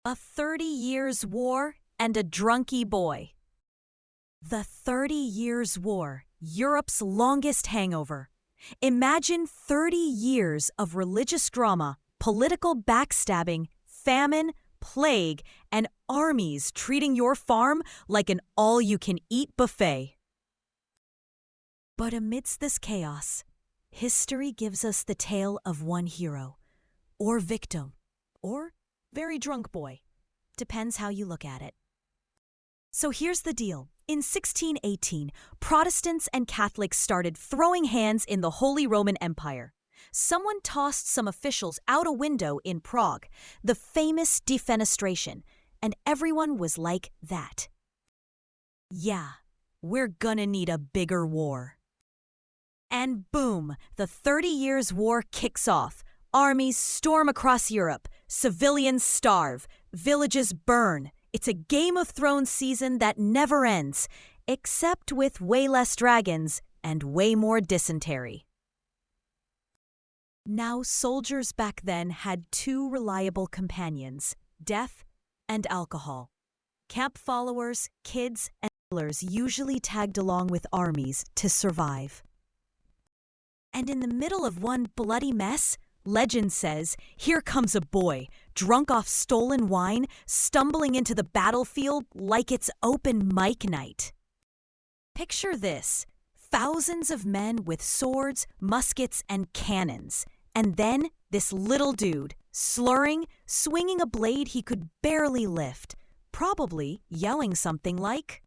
A 30 Years' War and a Drunky Boy. The 30 Years' War, Europe's longest hangover. Imagine 30 years of religious drama, political backstabbing, famine, plague, and armies treating your farm like an all-you-can-eat buffet. But amidst this chaos, history gives us the tale of one hero, or victim, or very drunk boy. Depends how you look at it. So here's the deal. In 1618, Protestants and Catholics started throwing hands in the Holy Roman Empire. Someone tossed some officials out a window in Prague, the famous defenestration, and everyone was like that. Yeah, we're gonna need a bigger war. And boom, the 30 Years' War kicks off. Armies storm across Europe, civilians starve, villages burn. It's a Game of Thrones season that never ends, except with way less dragons and way more dysentery. Now, soldiers back then had two reliable companions, death and alcohol. Camp followers, kids, and sailors usually tagged along with armies to survive. And in the middle of one bloody mess, legend says, here comes a boy, drunk off stolen wine, stumbling into the battlefield like it's open mic night. Picture this, thousands of men with swords, muskets, and cannons. And then this little dude, slurring, swinging a blade he could barely lift, probably yelling something like,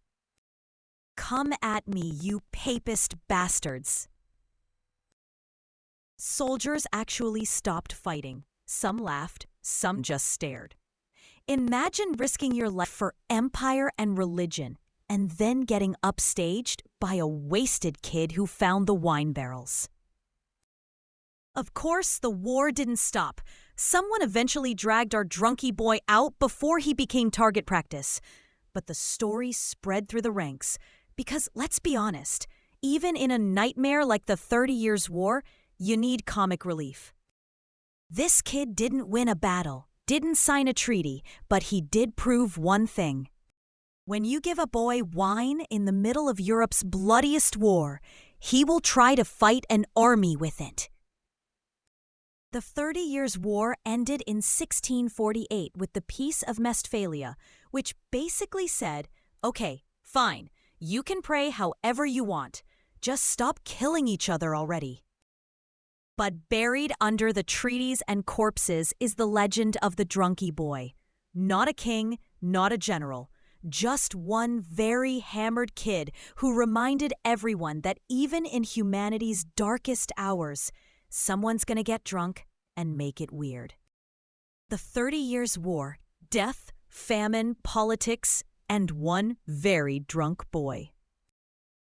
"Come at me, you papist bastards." Soldiers actually stopped fighting. Some laughed, some just stared. Imagine risking your life for empire and religion, and then getting upstaged by a wasted kid who found the wine barrels. Of course, the war didn't stop. Someone eventually dragged our drunky boy out before he became target practice. But the story spread through the ranks, because let's be honest, even in a nightmare like the 30 Years' War, you need comic relief. This kid didn't win a battle, didn't sign a treaty, but he did prove one thing. When you give a boy wine in the middle of Europe's bloodiest war, he will try to fight an army with it. The 30 Years' War ended in 1648 with the Peace of Westphalia, which basically said, okay, fine, you can pray however you want, just stop killing each other already. But buried under the treaties and corpses is the legend of the drunky boy. Not a king, not a general, just one very hammered kid who reminded everyone that even in humanity's darkest hours, someone's gonna get drunk and make it weird. The 30 Years' War, death, famine, politics, and one very drunk boy.